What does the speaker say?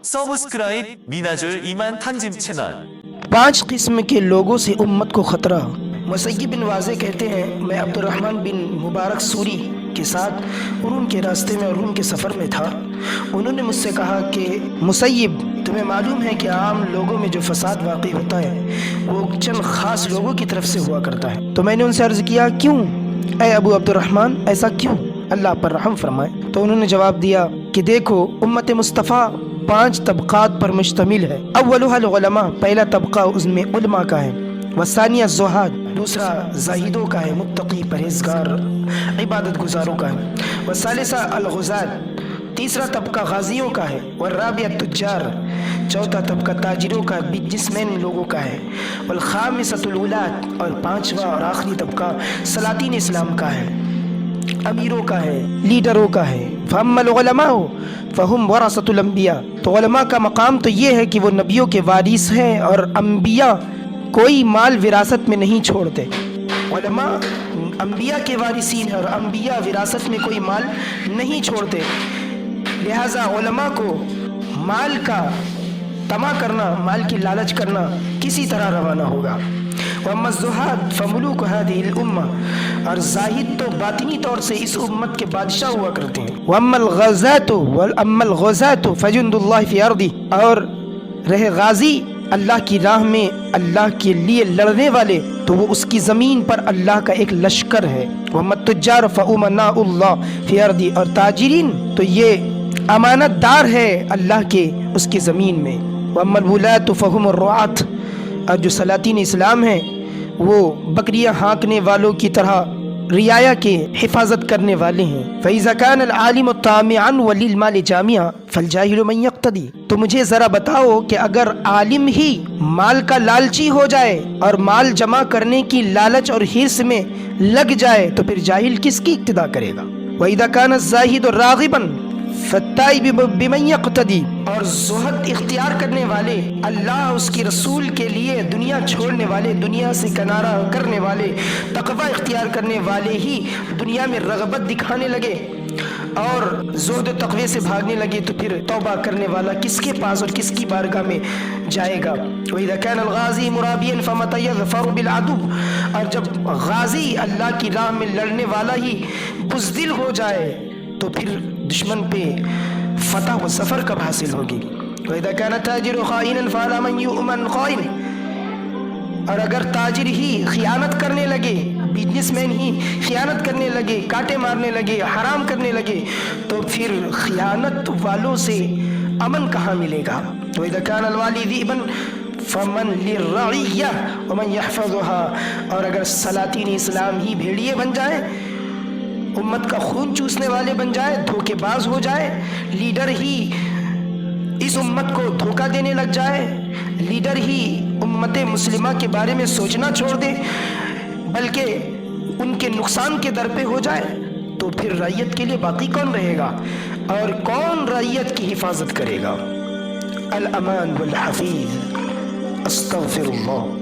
서브스크라इब 미나줄 이만 탄짐 채널। 5 किस्म के लोगों से उम्मत को ख़तरा। मुसय्यिब बिन वाज़े कहते हैं, मैं अब्दुर्रहमान बिन मुबारक सूरी के साथ रूम के रास्ते में और रूम के सफ़र में था। उन्होंने मुझसे कहा कि मुसय्यिब, तुम्हें मालूम है कि आम लोगों में जो फसाद वाक़ई होता है वो चंद ख़ास लोगों की तरफ से हुआ करता है। तो मैंने उनसे अर्ज़ किया, क्यों ए अबू अब्दुर्रहमान, ऐसा क्यों, अल्लाह पर रहम फरमाए। तो उन्होंने जवाब दिया कि देखो, उम्मत मुस्तफ़ा 5 तबक़ात पर मुश्तमिल है। अव्वलुहल उलमा, पहला तबक़ा उसमें उलमा का है। वसानिया ज़ुहाद, दूसरा ज़ाहिदों का है, मुत्तकी परहेज़गार इबादत गुजारों का है। वसालिसा अल गुज़ात, तीसरा तबका गाजियों का है। वर्राबिया तुज्जार, चौथा तबका ताजिरों का, बिजनेसमैन लोगों का है। वल खामिसतुल उलात, और 5वां और आखिरी तबका सलातीन इस्लाम का है, अमीरों का है, लीडरों का है। फअम्मल उलमाउ फहुम वरसतुल अंबिया, तो उलमा का मकाम तो ये है कि वो नबियों के वारिस हैं, और अंबिया कोई माल विरासत में नहीं छोड़ते। उलमा अंबिया के वारिसीन हैं और अंबिया विरासत में कोई माल नहीं छोड़ते। लिहाजा उलमा को माल का तमा करना, माल की लालच करना किसी तरह रवाना होगा। वम्मज़ुहाद फमुलूक हादिहिल उम्मा, और जाहिद तो बातिनी तौर से इस उम्मत के बादशाह हुआ करते हैं। वम्मल ग़ज़ातु फजुंदुल्लाह फ़ी अर्दी, और रहे गाजी अल्लाह की राह में अल्लाह के लिए लड़ने वाले, तो वो उसकी ज़मीन पर अल्लाह का एक लश्कर है। वम्मत तुज्जार फ़उमनाउल्लाह फ़ी अर्दी, और ताजिरीन तो ये अमानतदार है अल्लाह के उसकी ज़मीन में। वम्मल वुलात फ़हुमुर रुआत, और जो सलातीन इस्लाम हैं वो बकरियां हाँकने वालों की तरह रियाया के हिफाजत करने वाले हैं। फ़इज़ा कान अल आलिम तामिअन वलिल माल जामिआ फ़ल मन यक़्तदी, तो मुझे ज़रा बताओ कि अगर आलिम ही माल का लालची हो जाए और माल जमा करने की लालच और हिर्स में लग जाए तो फिर जाहिल किसकी इक्तिदा करेगा। वइज़ा कान ज़ाहिद राग़िबन बिमन यक़्तदी, और ज़ुहद इख्तियार करने वाले, अल्लाह उसके रसूल के लिए दुनिया छोड़ने वाले, दुनिया से किनारा करने वाले, तक़वा इख्तियार करने वाले ही दुनिया में रग़बत दिखाने लगे और ज़ुहद तक़वे से भागने लगे, तो फिर तौबा करने वाला किसके पास और किसकी बारगाह में जाएगा। वइज़ा कानल गाज़ी मुराबियन फ़मता यज़फ़रु बिल अदू, और जब गाज़ी अल्लाह की राह में लड़ने वाला ही बुज़दिल हो जाए तो फिर दुश्मन पे फतह व ज़फ़र कब हासिल होगी। वइज़ा कान ताजिरु ख़ाइनन फ़अला मन युअमन ख़ाइन, और अगर ताजिर ही खियानत करने लगे, बिजनेसमैन ही खियानत करने लगे, कांटे मारने लगे, हराम करने लगे, तो फिर खियानत वालों से अमन कहाँ मिलेगा। वइज़ा कान अल वाली ज़िबन फ़मन लिर्रइय्या वमन यहफ़ज़ुहा, और अगर सलातीन इस्लाम ही भेड़िए बन जाए, उम्मत का खून चूसने वाले बन जाए, धोखेबाज हो जाए, लीडर ही इस उम्मत को धोखा देने लग जाए, लीडर ही उम्मत मुस्लिमा के बारे में सोचना छोड़ दे बल्कि उनके नुकसान के दर पे हो जाए, तो फिर रैयत के लिए बाकी कौन रहेगा और कौन रैयत की हिफाजत करेगा। अल अमान वल हफीज। अस्तगफिरुल्लाह।